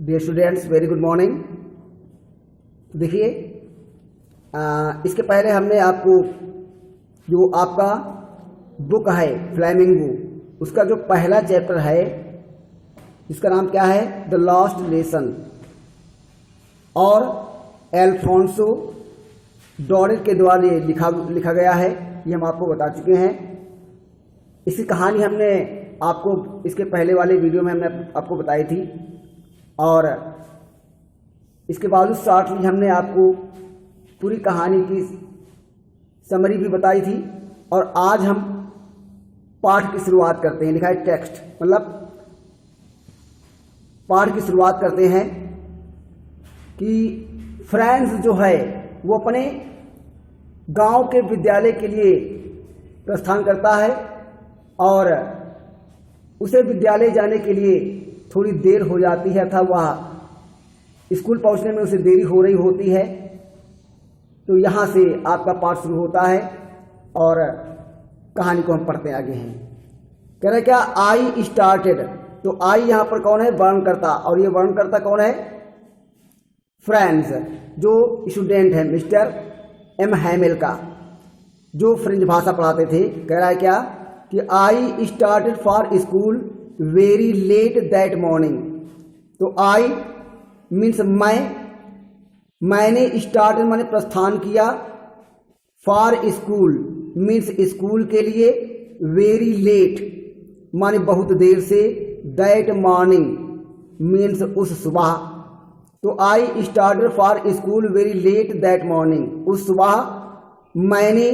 Dear students, very good morning. देखिए, इसके पहले हमने आपको जो आपका बुक है फ्लेमिंगो, उसका जो पहला चैप्टर है इसका नाम क्या है, द लास्ट लेसन, और एल्फोंसो डॉरेट के द्वारा ये लिखा गया है। ये हम आपको बता चुके हैं। इसकी कहानी हमने आपको इसके पहले वाले वीडियो में हमने आपको बताई थी, और इसके बावजूद शॉर्टली हमने आपको पूरी कहानी की समरी भी बताई थी। और आज हम पाठ की शुरुआत करते हैं। लिखा है टेक्स्ट, मतलब पाठ की शुरुआत करते हैं कि फ्रांस जो है वो अपने गांव के विद्यालय के लिए प्रस्थान करता है, और उसे विद्यालय जाने के लिए थोड़ी देर हो जाती है, अर्थात वह स्कूल पहुंचने में उसे देरी हो रही होती है। तो यहाँ से आपका पाठ शुरू होता है और कहानी को हम पढ़ते आगे हैं। कह रहे क्या, आई स्टार्टेड। तो आई यहाँ पर कौन है, वर्णकर्ता, और ये वर्णकर्ता कौन है, फ्रांस, जो स्टूडेंट है मिस्टर एम हैमेल का, जो फ्रेंच भाषा पढ़ाते थे। कह रहा है क्या कि I started for school very let that morning. तो आई मीन्स मैंने स्टार्टेड माने प्रस्थान किया, फॉर स्कूल मीन्स स्कूल के लिए, वेरी लेट माने बहुत देर से, दैट मॉर्निंग मीन्स उस सुबह। तो I started for school very let that morning. उस सुबह मैंने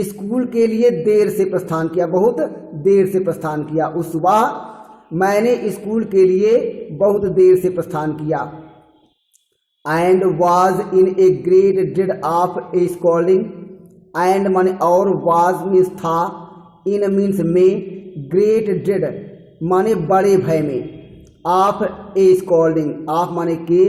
स्कूल के लिए देर से प्रस्थान किया, बहुत देर से प्रस्थान किया। उस सुबह मैंने स्कूल के लिए बहुत देर से प्रस्थान किया। And was in a great dread of A scolding. And माने और, वॉज मीन्स था, इन मीन्स में, ग्रेट ड्रेड माने बड़े भय में, ऑफ ए स्कॉल्डिंग, ऑफ माने के,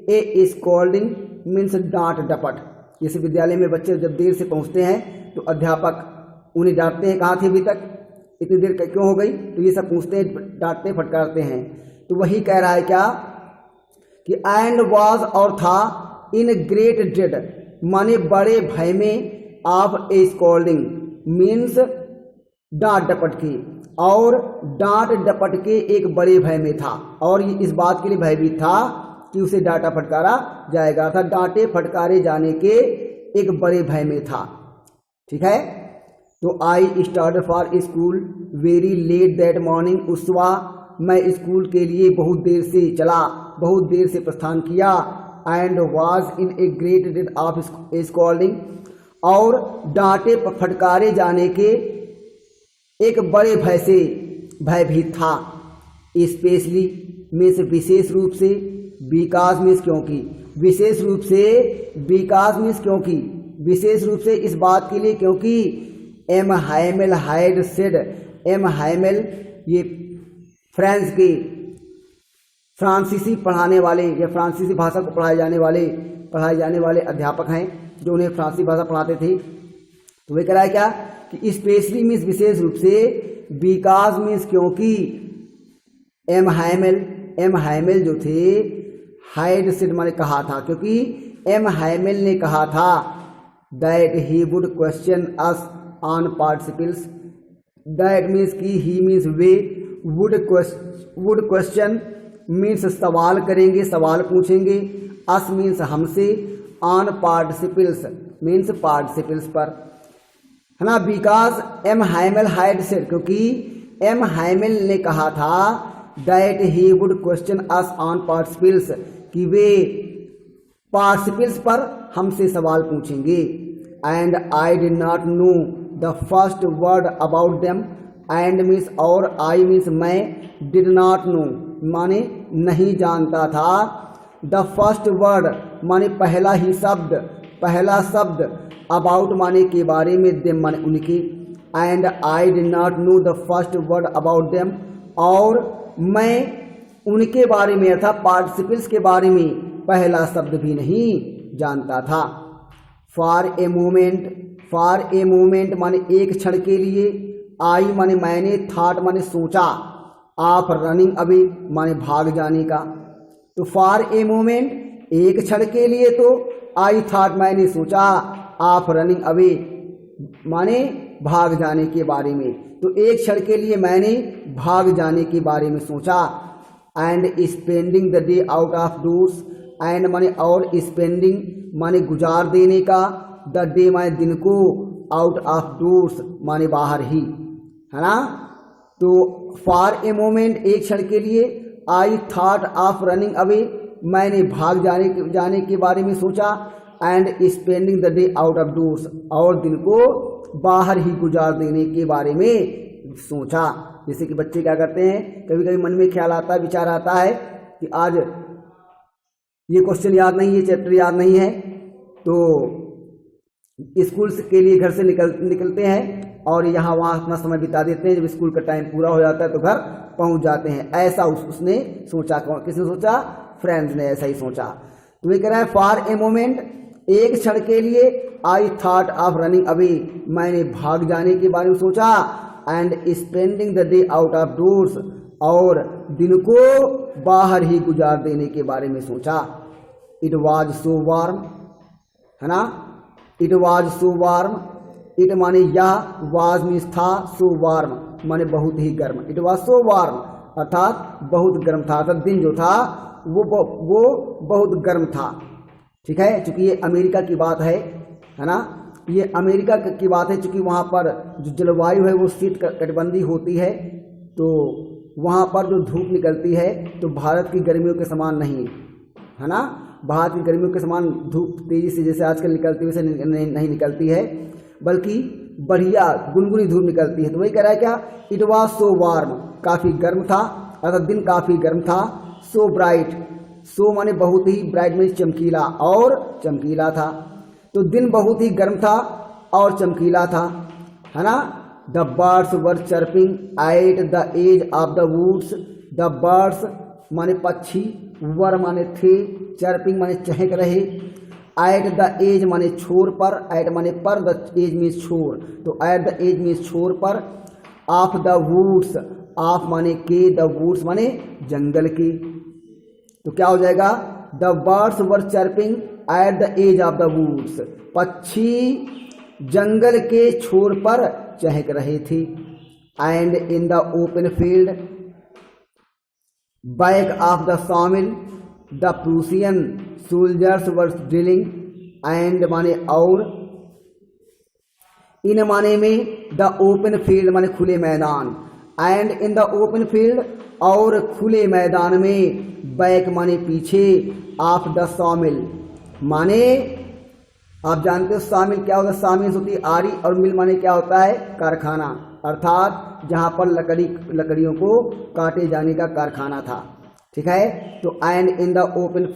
ए स्कॉल्डिंग मीन्स डांट डपट। जैसे विद्यालय में बच्चे जब देर से पहुंचते हैं तो अध्यापक उन्हें डांटते हैं, कहाँ थे अभी तक, इतनी देर क्यों हो गई, तो ये सब पूछते हैं, डांटते फटकारते हैं। तो वही कह रहा है क्या कि एंड वाज, और था, इन ग्रेट ड्रेड माने बड़े भय में, ऑफ ए स्कॉल्डिंग मीन्स डांट डपट की, और डांट डपट के एक बड़े भय में था, और ये इस बात के लिए भयभीत था कि उसे डांटा फटकारा जाएगा, था डांटे फटकारे जाने के एक बड़े भय में था। ठीक है। तो I started for school very let that morning. उस सुबह मैं स्कूल के लिए बहुत देर से चला, बहुत देर से प्रस्थान किया। And was in a great dread of scolding, और डांटे फटकारे जाने के एक बड़े भय से भयभीत था। स्पेशली मीन्स विशेष रूप से, बिकॉज मीन्स क्योंकि, विशेष रूप से, बिकॉज मीन्स क्योंकि, विशेष रूप से इस बात के लिए क्योंकि M Hamel had said. M Hamel ये फ्रांस के फ्रांसीसी पढ़ाने वाले या फ्रांसीसी भाषा को पढ़ाए जाने वाले अध्यापक हैं, जो उन्हें फ्रांसीसी भाषा पढ़ाते थे। तो वे कह रहा है क्या कि स्पेशली मीन्स विशेष रूप से, बिकॉज मीन्स क्योंकि, एम हैमेल जो थे, हैड सेड माने कहा था, क्योंकि एम हैमेल ने कहा था that he would question us on participles. That means की, ही मीन्स वे, वुड क्वेश्चन मीन्स सवाल करेंगे, सवाल पूछेंगे, अस मीन्स हमसे, ऑन पार्टिसिपल्स मीन्स पार्टिसिपल्स पर, है ना। Because M Hamel had said, क्योंकि एम हैमेल ने कहा था that he would question us on participles, कि वे पार्टिसिपल्स पर हमसे सवाल पूछेंगे। And I did not know the first word about them. And means और, आई मीन्स मैं, डिड नॉट नो माने नहीं जानता था, द फर्स्ट वर्ड माने पहला शब्द, अबाउट माने के बारे में, देम माने उनके। And I did not know the first word about them, और मैं उनके बारे में अर्थात पार्टिसिपल्स के बारे में पहला शब्द भी नहीं जानता था। फॉर ए मोमेंट माने एक क्षण के लिए, आई माने मैंने, थॉट माने सोचा, ऑफ रनिंग अवे माने भाग जाने का, तो फॉर ए मोमेंट एक क्षण के लिए, तो आई थॉट मैंने सोचा, ऑफ रनिंग अवे माने भाग जाने के बारे में, तो एक क्षण के लिए मैंने भाग जाने के बारे में सोचा। And spending the day out of doors, and माने और स्पेंडिंग माने गुजार देने का, द डे माने दिन को, आउट ऑफ डोर्स माने बाहर ही, है ना। तो फॉर ए मोमेंट एक क्षण के लिए, I thought of running away मैंने भाग जाने के बारे में सोचा, and spending the day out of doors और दिन को बाहर ही गुजार देने के बारे में सोचा। जैसे कि बच्चे क्या करते हैं, कभी कभी मन में ख्याल आता है, विचार आता है कि आज ये क्वेश्चन याद नहीं है, चैप्टर याद नहीं है, तो स्कूल के लिए घर से निकलते हैं और यहाँ वहाँ अपना समय बिता देते हैं। जब स्कूल का टाइम पूरा हो जाता है तो घर पहुँच जाते हैं। ऐसा उसने सोचा। किसने सोचा? फ्रेंड्स ने ऐसा ही सोचा। तो ये कह रहा है फॉर ए मोमेंट एक क्षण के लिए, I thought of running away मैंने भाग जाने के बारे में सोचा, and spending the day out of doors और दिन को बाहर ही गुजार देने के बारे में सोचा। इट वॉज सो वार्म, है ना। It was so warm, it माने यह, वाज मीन्स था, सो वार्म माने बहुत ही गर्म। इट वॉज सो वार्म अर्थात बहुत गर्म था, अर्थात दिन जो था वो बहुत गर्म था। ठीक है, चूंकि ये अमेरिका की बात है ना, ये अमेरिका की बात है। चूंकि वहाँ पर जो जलवायु है वो शीत कटिबंधी होती है, तो वहाँ पर जो धूप निकलती है तो भारत की गर्मियों के समान नहीं है ना। भारत की गर्मियों के समान धूप तेजी से जैसे आजकल निकलती है वैसे नहीं निकलती है, बल्कि बढ़िया गुनगुनी धूप निकलती है। तो वही कह रहा है क्या, इट वॉज सो वार्म काफ़ी गर्म था, अर्थात दिन काफ़ी गर्म था। सो ब्राइट, सो माने बहुत ही, ब्राइट में चमकीला और चमकीला था। तो दिन बहुत ही गर्म था और चमकीला था, है ना। The birds were chirping at the edge of the woods. The birds माने पक्षी, वर माने थे, चर्पिंग माने चहक रहे, एट द एज माने छोर पर, एट माने पर, द एज मीन्स छोर, तो एट द एज मीन्स छोर पर, ऑफ द वुड्स, ऑफ माने के, द वुड्स माने जंगल की। तो क्या हो जाएगा, the birds were chirping at the edge of the woods, पक्षी जंगल के छोर पर चहक रहे थे। And in the open field back of the sawmill the Prussian soldiers were drilling. And माने और, इन माने में, द ओपन फील्ड माने खुले मैदान, and in the open field और खुले मैदान में, बैक माने पीछे, ऑफ द सॉमिल माने आप जानते हो सॉमिल क्या होता है। सॉमिल होती है आरी और मिल माने क्या होता है, कारखाना, अर्थात जहाँ पर लकड़ियों को काटे जाने का कारखाना था। ठीक है, तो and in the open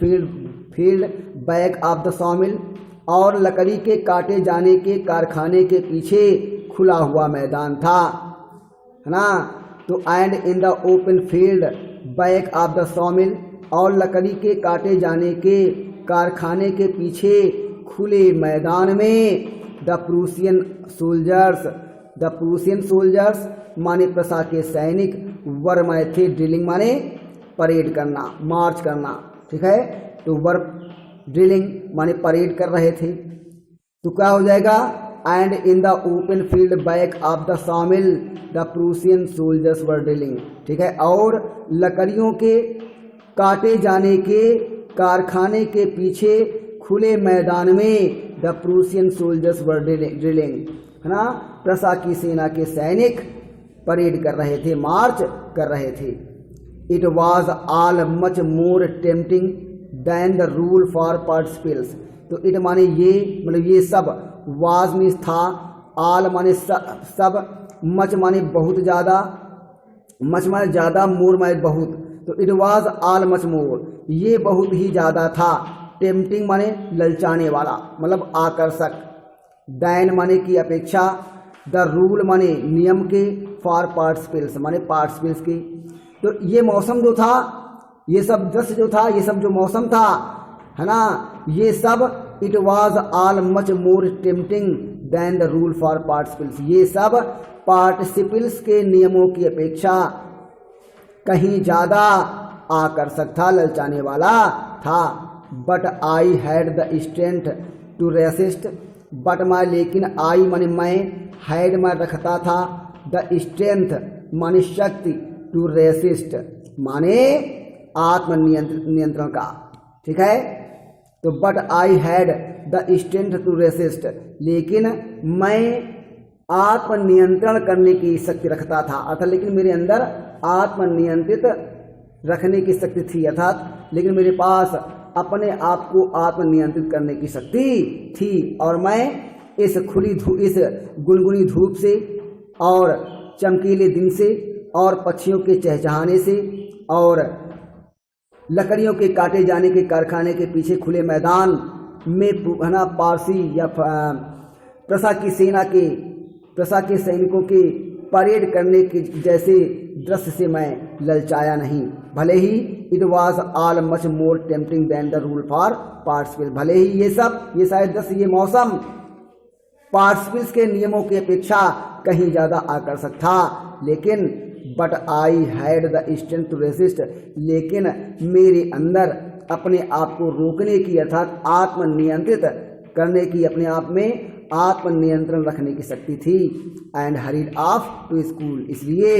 field back of the sawmill और लकड़ी के काटे जाने के कारखाने के पीछे खुला हुआ मैदान था, है ना। तो and in the open field back of the sawmill और लकड़ी के काटे जाने के कारखाने के पीछे खुले मैदान में, द प्रूसियन सोल्जर्स माने प्रसा के सैनिक, वर माने थे, ड्रिलिंग माने परेड करना, मार्च करना। ठीक है, तो वर ड्रिलिंग माने परेड कर रहे थे। तो क्या हो जाएगा, and in the open field back of the sawmill the Prussian soldiers were drilling. ठीक है, और लकड़ियों के काटे जाने के कारखाने के पीछे खुले मैदान में, the Prussian soldiers were drilling, है ना, प्रसा की सेना के सैनिक परेड कर रहे थे, मार्च कर रहे थे। It was all much more tempting than the rule for participles. तो इट माने ये, मतलब ये सब, वाज मीन्स था, ऑल माने सब, मच माने बहुत ज़्यादा, मच माने ज़्यादा, मोर माने बहुत। तो इट वॉज ऑल मच मोर, ये बहुत ही ज़्यादा था, टेम्पटिंग माने ललचाने वाला, मतलब आकर्षक, दैन माने की अपेक्षा, द रूल माने नियम के, फॉर पार्टिसिपेल्स माने पार्टिसिपेल्स की। तो ये मौसम जो था, ये सब दृश्य जो था, ये सब जो मौसम था, है ना, ये सब it was all much more tempting than the rule for participles, ये सब पार्टिसिपल्स के नियमों की अपेक्षा कहीं ज़्यादा आकर्षक था, ललचाने वाला था। But I had the strength to resist, but मैं लेकिन आई माने मैं, हैड मैं रखता था, द स्ट्रेंथ माने शक्ति, टू रेसिस्ट माने आत्मनियंत्रण का। ठीक है, तो but I had the strength to resist, लेकिन मैं आत्मनियंत्रण करने की शक्ति रखता था, अर्थात लेकिन मेरे अंदर आत्मनियंत्रित रखने की शक्ति थी, अर्थात लेकिन मेरे पास अपने आप को आत्मनियंत्रित करने की शक्ति थी। और मैं इस इस गुनगुनी धूप से और चमकीले दिन से और पक्षियों के चहचहाने से और लकड़ियों के काटे जाने के कारखाने के पीछे खुले मैदान में पारसी या प्रसा के सैनिकों के परेड करने के जैसे दृश्य से मैं ललचाया नहीं। भले ही it was all much more tempting than the rule for participles, भले ही ये सारे दृश्य, ये मौसम पार्टिसिपल्स के नियमों की अपेक्षा कहीं ज़्यादा आकर्षक था, लेकिन but I had the strength to resist, लेकिन मेरे अंदर अपने आप को रोकने की अर्थात आत्मनियंत्रित करने की, अपने आप में आत्मनियंत्रण रखने की शक्ति थी। And hurried off to school, इसलिए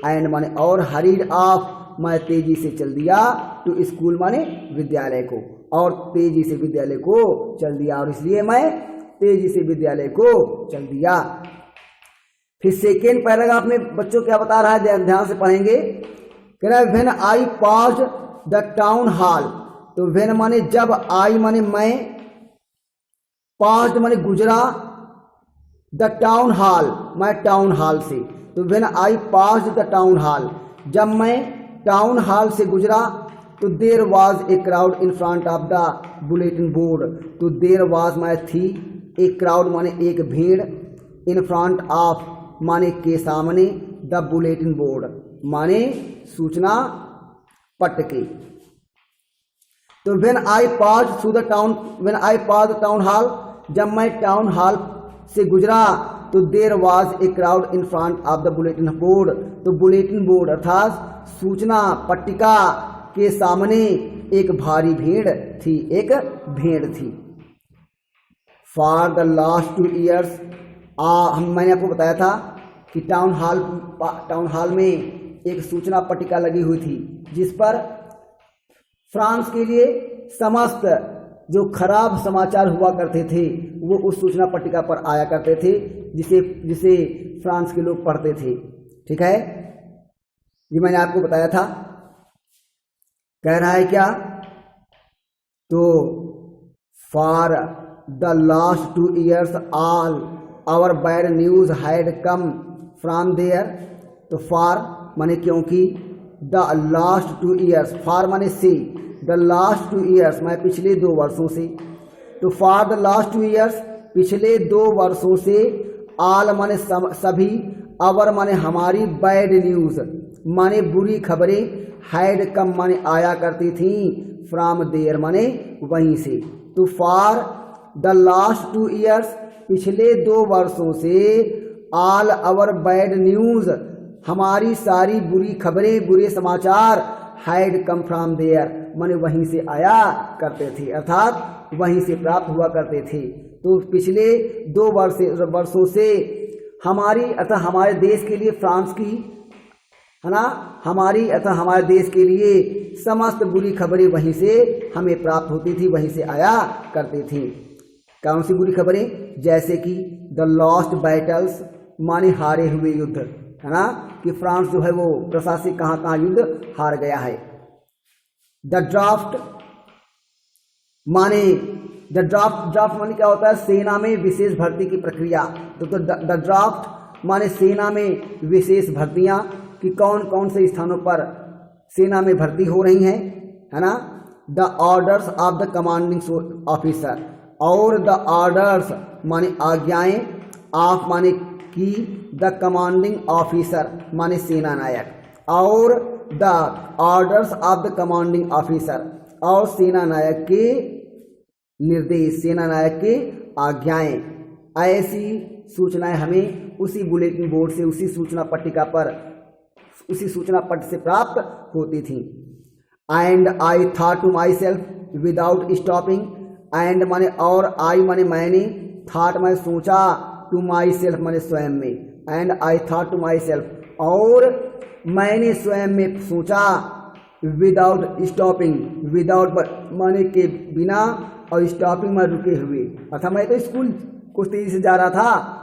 एंड माने और, हरीड ऑफ मैं तेजी से चल दिया, टू स्कूल माने विद्यालय को, और तेजी से विद्यालय को चल दिया, और इसलिए मैं तेजी से विद्यालय को चल दिया। फिर सेकेंड पैराग्राफ में बच्चों क्या बता रहा है, ध्यान से पढ़ेंगे। कह रहा है when I passed the town hall, तो व्हेन माने जब, आई माने मैं, पास्ड माने गुजरा, द टाउन हॉल मैं टाउन हॉल से, तो when I passed the town hall, जब मैं टाउन हॉल से गुजरा, तो there was a crowd in front of the bulletin board, तो देर वाज मैं थी, ए क्राउड माने एक भीड़, इन फ्रंट ऑफ माने के सामने, द बुलेटिन बोर्ड माने सूचना पट्ट के। तो when I pass through the town, when I pass the town hall, जब मैं टाउन हॉल से गुजरा, तो there was a crowd in front of the bulletin board, तो बुलेटिन बोर्ड अर्थात सूचना पट्टिका के सामने एक भारी भीड़ थी, एक भीड़ थी। फॉर द लास्ट 2 ईयर्स, मैंने आपको बताया था कि टाउन हॉल में एक सूचना पट्टिका लगी हुई थी, जिस पर फ्रांस के लिए समस्त जो खराब समाचार हुआ करते थे वो उस सूचना पट्टिका पर आया करते थे, जिसे फ्रांस के लोग पढ़ते थे। ठीक है, ये मैंने आपको बताया था। कह रहा है क्या, तो for the last 2 years all our bad news had come from there, तो फॉर माने क्योंकि, द लास्ट 2 ईयर्स, फॉर माने से, द लास्ट 2 ईयर्स मैं पिछले 2 वर्षों से, तो फॉर द लास्ट 2 ईयर्स पिछले 2 वर्षों से, आल माने सभी, अवर माने हमारी, बैड न्यूज माने बुरी खबरें, हैड कम माने आया करती थी, फ्रॉम देयर माने वहीं से। तो फॉर द लास्ट 2 ईयर्स पिछले 2 वर्षों से, ऑल अवर बैड न्यूज हमारी सारी बुरी खबरें, बुरे समाचार, हैड कम फ्रॉम देयर माने वहीं से आया करते थे, अर्थात वहीं से प्राप्त हुआ करते थे। तो पिछले 2 वर्षों से हमारी अर्थात हमारे देश के लिए, फ्रांस की है ना, हमारी अर्थात हमारे देश के लिए समस्त बुरी खबरें वहीं से हमें प्राप्त होती थी, वहीं से आया करती थी। कौन सी बुरी खबरें, जैसे कि द लॉस्ट बैटल्स माने हारे हुए युद्ध, है ना, कि फ्रांस जो है वो प्रशासिक कहाँ युद्ध हार गया है। द ड्राफ्ट माने, ड्राफ्ट माने क्या होता है, सेना में विशेष भर्ती की प्रक्रिया। तो द ड्राफ्ट माने सेना में विशेष भर्तियां, कि कौन कौन से स्थानों पर सेना में भर्ती हो रही हैं, है ना। The orders of the commanding officer, और द ऑर्डर्स माने आज्ञाएं, ऑफ माने की, द कमांडिंग ऑफिसर माने सेना नायक, और the orders of the commanding officer, और सेना नायक के निर्देश, सेना नायक के आज्ञाएं। ऐसी सूचनाएं हमें उसी बुलेटिन बोर्ड से, उसी सूचना पट्टिका पर, उसी सूचना पट से प्राप्त होती थी। And I thought to myself without stopping, and माने और, आई माने मैंने, थॉट माने सोचा, टू माई सेल्फ माने स्वयं में, and I thought to myself और मैंने स्वयं में सोचा, विदाउट स्टॉपिंग, विदाउट माने के बिना और स्टॉपिंग में रुके हुए, अर्थात मैं तो स्कूल कुछ तेजी से जा रहा था,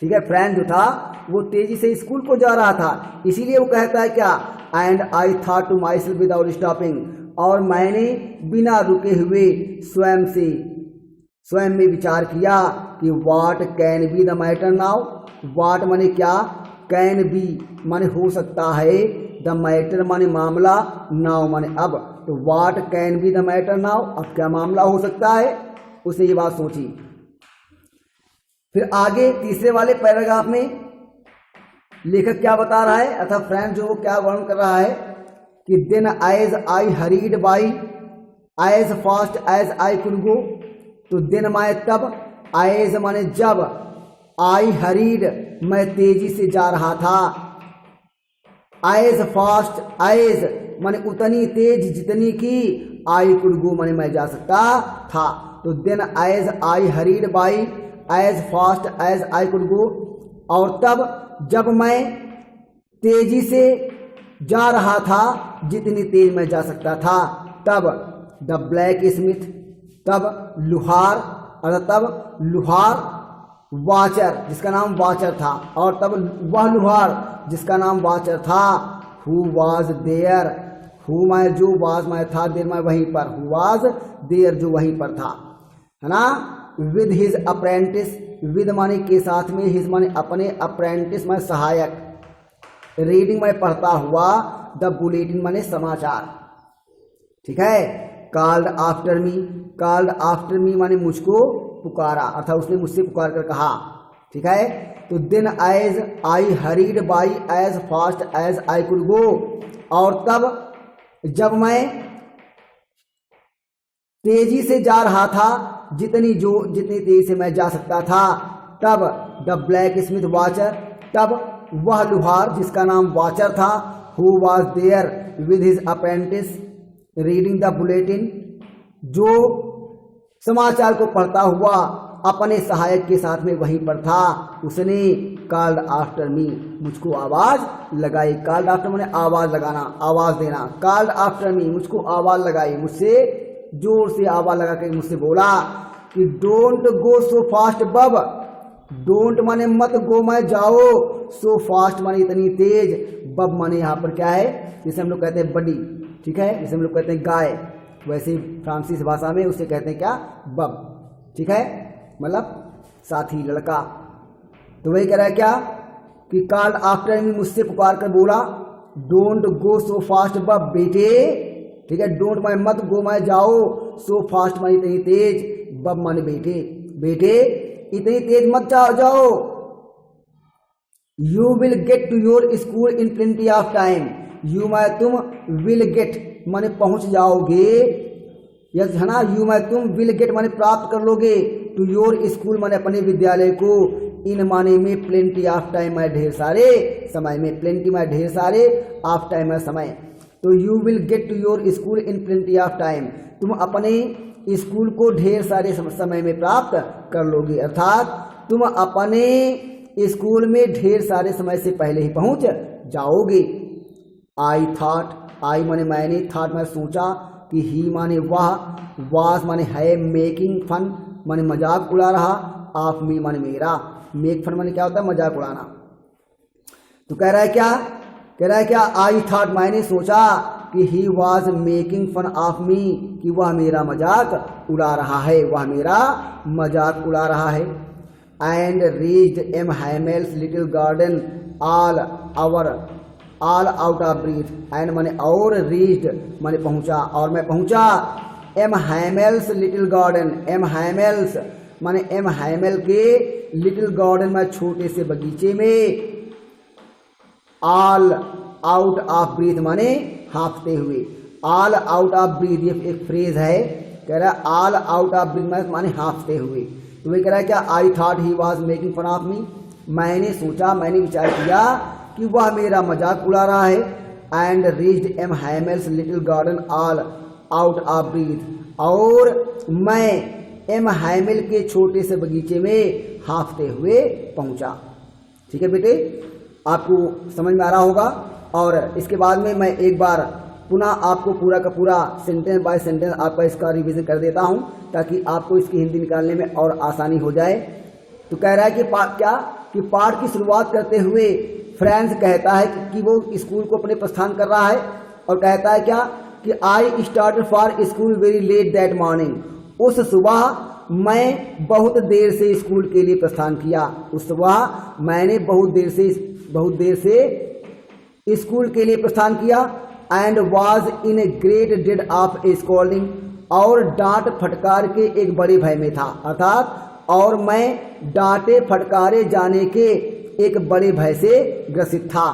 ठीक है। फ्रेंड जो था वो तेजी से स्कूल को जा रहा था, इसीलिए वो कहता है क्या, and I thought to myself without stopping, और मैंने बिना रुके हुए स्वयं में विचार किया कि what can be the matter now, what माने क्या, कैन बी माने हो सकता है, द मैटर माने मामला, नाउ माने अब, तो what can be the matter now, अब क्या मामला हो सकता है, उसे ये बात सोची। फिर आगे तीसरे वाले पैराग्राफ में लेखक क्या बता रहा है, अर्थात फ्रेंड जो क्या वर्णन कर रहा है कि then as I hurried by as fast as I could go, तो देन माने तब, एज माने जब, आई हरीड मैं तेजी से जा रहा था, एज फास्ट, एज माने उतनी तेज जितनी की, आई कुड गो माने मैं जा सकता था, तो then as I hurried by as fast as I could go, और तब जब मैं तेजी से जा रहा था जितनी तेज मैं जा सकता था, तब द ब्लैक स्मिथ, तब लुहार, अर्थात तब लुहार वाचर जिसका नाम वाचर था, और तब वह लुहार जिसका नाम वाचर था, who was there, who my जो, वाज माय था, देयर माय वहीं पर, हु वाज देयर जो वहीं पर था, है ना। विद हिज अप्रेंटिस, विद माने के साथ में, हिज माने अपने, अप्रेंटिस माने सहायक, रीडिंग में पढ़ता हुआ, द बुलेटिन माने समाचार, ठीक है। Called after me, called after me माने मुझको पुकारा, अर्थात उसने मुझसे पुकार कर कहा, ठीक है। तो then as I hurried by as fast as I could go, और तब जब मैं तेजी से जा रहा था जितनी तेजी से मैं जा सकता था, तब द ब्लैक स्मिथ वाचर, तब वह लुहार जिसका नाम वाचर था, who was there with his apprentice reading the bulletin, जो समाचार को पढ़ता हुआ अपने सहायक के साथ में वहीं पर था, उसने कॉल्ड आफ्टर मी मुझको आवाज लगाई, कॉल्ड आफ्टर माने आवाज लगाना, आवाज देना, कॉल्ड आफ्टर मी मुझको आवाज लगाई, मुझसे जोर से आवाज लगा के मुझसे बोला कि डोंट गो सो फास्ट बब, डोंट माने मत, गो माने जाओ, सो फास्ट माने इतनी तेज, बब माने यहाँ पर क्या है, जिसे हम लोग कहते हैं बडी, ठीक है, जिसे हम लोग कहते हैं गाय, वैसे ही फ्रांसीस भाषा में उसे कहते हैं क्या, बब, ठीक है, मतलब साथी, लड़का। तो वही कह रहा है क्या कि कॉल्ड आफ्टर मी मुझसे पुकार कर बोला, डोंट गो सो फास्ट बब बेटे, ठीक है, डोंट माने मत, गो माने जाओ, सो फास्ट माने इतनी तेज, बब माने बेटे, बेटे इतनी तेज मत जाओ, you will get to your school in plenty of time, you माने तुम, विल गेट माने पहुंच जाओगे, यस है ना, यू माने तुम, विल गेट माने प्राप्त कर लोगे, टू योर स्कूल माने अपने विद्यालय को, इन माने में, प्लेंटी ऑफ टाइम माने ढेर सारे समय में, प्लेंटी माने ढेर सारे, ऑफ टाइम माने समय, तो you will get to your school in plenty of time, तुम अपने स्कूल को ढेर सारे समय में प्राप्त कर लोगे, अर्थात तुम अपने स्कूल में ढेर सारे समय से पहले ही पहुंच जाओगे। आई थॉट, आई माने मैंने, थॉट माने सोचा, कि ही माने वह, वास माने है, मेकिंग फन माने मजाक उड़ा रहा, ऑफ मी माने मेरा, मेक फन माने क्या होता है, मजाक उड़ाना। तो कह रहा है क्या, कह रहा है क्या, आई थॉट मैंने सोचा कि he was making fun of me, कि वह मेरा मजाक उड़ा रहा है, वह मेरा मजाक उड़ा रहा है। And reached M Hamel's little garden all out of breath, and माने और, रीच्ड माने पहुंचा, और मैं पहुंचा, M Hamel's little garden, M Hamel's माने एम हैमेल के लिटिल गार्डन में, छोटे से बगीचे में, ऑल आउट ऑफ ब्रीथ माने हाँफते हुए, ऑल आउट ऑफ ब्रीथ ये एक फ्रेज है, कह रहा है ऑल आउट ऑफ ब्रीथ माने हाँफते हुए। तो वही कह रहा है क्या, I thought he was making fun of me, मैंने सोचा, मैंने विचार किया कि वह मेरा मजाक उड़ा रहा है। and reached M. Hamel's little garden all out of breath। और मैं एम हैमिल के छोटे से बगीचे में हाँफते हुए पहुंचा। ठीक है बेटे, आपको समझ में आ रहा होगा। और इसके बाद में मैं एक बार पुनः आपको पूरा का पूरा सेंटेंस बाय सेंटेंस आपका इसका रिवीजन कर देता हूं, ताकि आपको इसकी हिंदी निकालने में और आसानी हो जाए। तो कह रहा है कि पाठ की शुरुआत करते हुए फ्रांस कहता है कि वो स्कूल को अपने प्रस्थान कर रहा है, और कहता है क्या कि I started for school very let that morning. उस सुबह मैं बहुत देर से स्कूल के लिए प्रस्थान किया। उस सुबह मैंने बहुत देर से स्कूल के लिए प्रस्थान किया। And was in a great dead of A scolding, और डांट फटकार के एक बड़े भय में था, अर्थात और मैं डांटे फटकारे जाने के एक बड़े भय से ग्रसित था।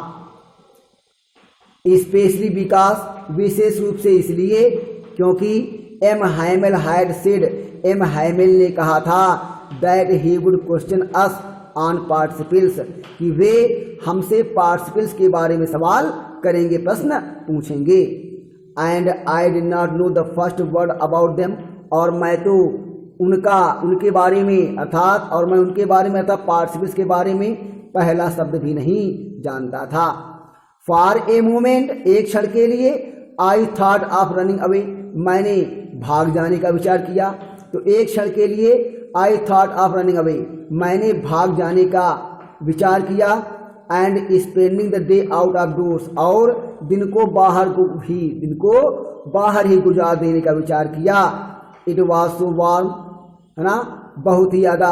स्पेशली बिकॉज, विशेष रूप से इसलिए क्योंकि M Hamel had said, M Hamel ने कहा था that he would question us on participles, कि वे हमसे पार्टिसिपल्स के बारे में सवाल करेंगे, प्रश्न पूछेंगे। And I did not know the first word about them, और मैं तो उनके बारे में अर्थात और मैं उनके बारे में अर्थात पार्टिसिपल्स के बारे में पहला शब्द भी नहीं जानता था। फॉर ए मोमेंट, एक क्षण के लिए, I thought of running away, मैंने भाग जाने का विचार किया। तो एक क्षण के लिए I thought of running away, मैंने भाग जाने का विचार किया। And spending the day out of doors, और दिन को बाहर ही गुजार देने का विचार किया। इट वॉज सो वार्म, है ना, बहुत ही ज़्यादा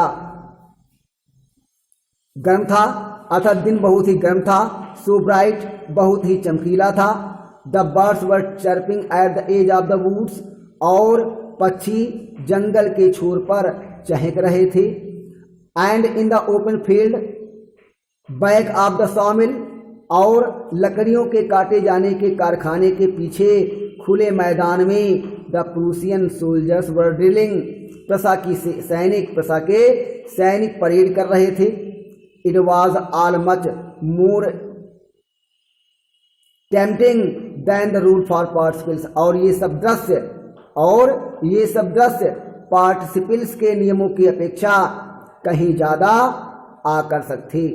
गर्म था, अर्थात दिन बहुत ही गर्म था। सो ब्राइट, बहुत ही चमकीला था। The birds were chirping at the edge of the woods, और पक्षी जंगल के छोर पर चहक रहे थे। And in the open field back of the sawmill, और लकड़ियों के काटे जाने के कारखाने के पीछे खुले मैदान में the Prussian soldiers were drilling, Prussia के सैनिक परेड कर रहे थे। It was all much more tempting than the route for participles, और ये सब दृश्य पार्टिसिपल्स के नियमों की अपेक्षा कहीं ज़्यादा आकर्षक थे।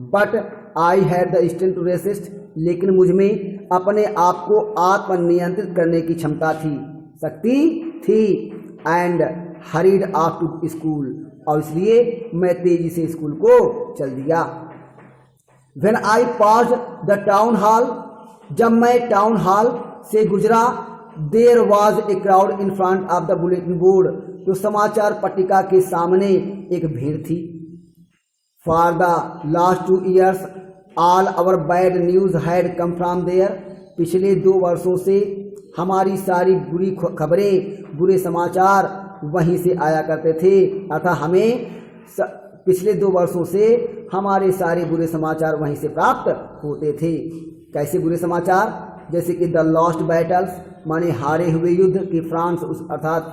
But I had the strength to resist, लेकिन मुझ में अपने आप को आत्मनियंत्रित करने की क्षमता थी, शक्ति थी। And hurried off to school, और इसलिए मैं तेजी से स्कूल को चल दिया। When I passed the town hall, जब मैं टाउन हॉल से गुजरा, there was a crowd in front of the bulletin board, तो समाचार पट्टिका के सामने एक भीड़ थी। For the last 2 years all our bad news had come from there, पिछले 2 वर्षों से हमारी सारी बुरी खबरें, बुरे समाचार वहीं से आया करते थे, अर्थात पिछले 2 वर्षों से हमारे सारे बुरे समाचार वहीं से प्राप्त होते थे। कैसे बुरे समाचार? जैसे कि द लॉस्ट बैटल्स, माने हारे हुए युद्ध कि अर्थात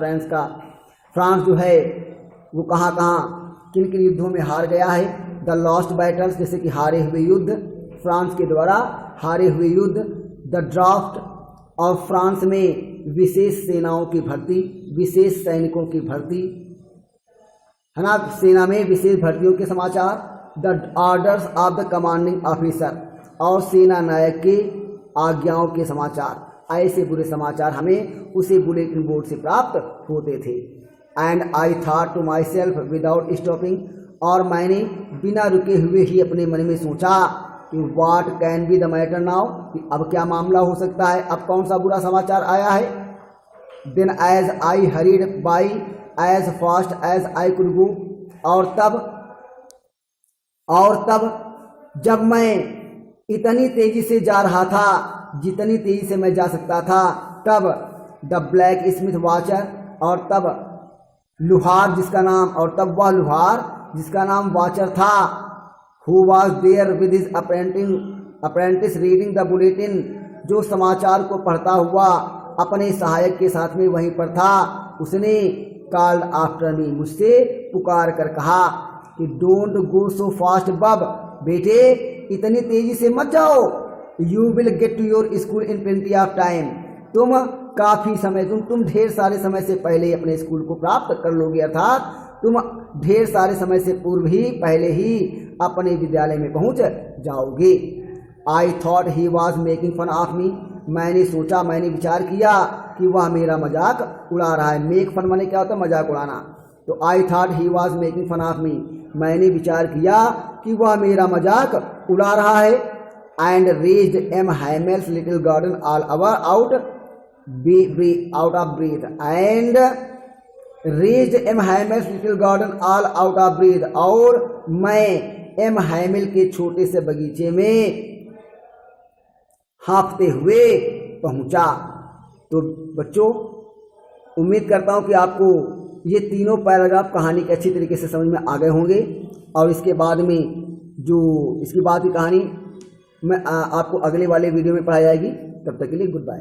फ्रांस जो है वो कहाँ किन किन युद्धों में हार गया है। द लॉस्ट बैटल्स जैसे कि हारे हुए युद्ध, फ्रांस के द्वारा हारे हुए युद्ध। द ड्राफ्ट ऑफ फ्रांस में विशेष सेनाओं की भर्ती, विशेष सैनिकों की भर्ती, है ना, सेना में विशेष भर्तियों के समाचार। The orders of the commanding officer, और सेना नायक के आज्ञाओं के समाचार। ऐसे बुरे समाचार हमें उसे बुलेटिन बोर्ड से प्राप्त होते थे। And I thought to myself without stopping, और मैंने बिना रुके हुए ही अपने मन में सोचा कि what can be the matter now, कि अब क्या मामला हो सकता है, अब कौन सा बुरा समाचार आया है। Then as I hurried by as fast as I could go, और तब जब मैं इतनी तेजी से जा रहा था जितनी तेजी से मैं जा सकता था, तब द ब्लैक स्मिथ वाचर, और तब लुहार जिसका नाम वाचर था, who was there with his apprentice reading the bulletin, जो समाचार को पढ़ता हुआ अपने सहायक के साथ में वहीं पर था, उसने कॉल्ड आफ्टर मी, मुझसे पुकार कर कहा कि डोंट गो सो फास्ट बब, बेटे इतनी तेजी से मत जाओ, you will get to your school in plenty of time. तुम काफ़ी समय तुम ढेर सारे समय से पहले ही अपने स्कूल को प्राप्त कर लोगे, अर्थात तुम ढेर सारे समय से पूर्व ही पहले ही अपने विद्यालय में पहुंच जाओगे। I thought he was making fun of me. मैंने सोचा, मैंने विचार किया कि वह मेरा मजाक उड़ा रहा है। मेक फन माने क्या होता है? मजाक उड़ाना। तो I thought he was making fun of me, मैंने विचार किया कि वह मेरा मजाक उड़ा रहा है। And raised M Hamel's little garden all out of breath. And raised M Hamel's little garden all out of breath, और मैं एम हैमिल के छोटे से बगीचे में हाँफते हुए पहुंचा। तो बच्चों, उम्मीद करता हूं कि आपको ये तीनों पैराग्राफ कहानी के अच्छी तरीके से समझ में आ गए होंगे, और इसके बाद में जो इसकी बाद की कहानी मैं आपको अगले वाले वीडियो में पढ़ाई जाएगी। तब तक के लिए गुड बाय।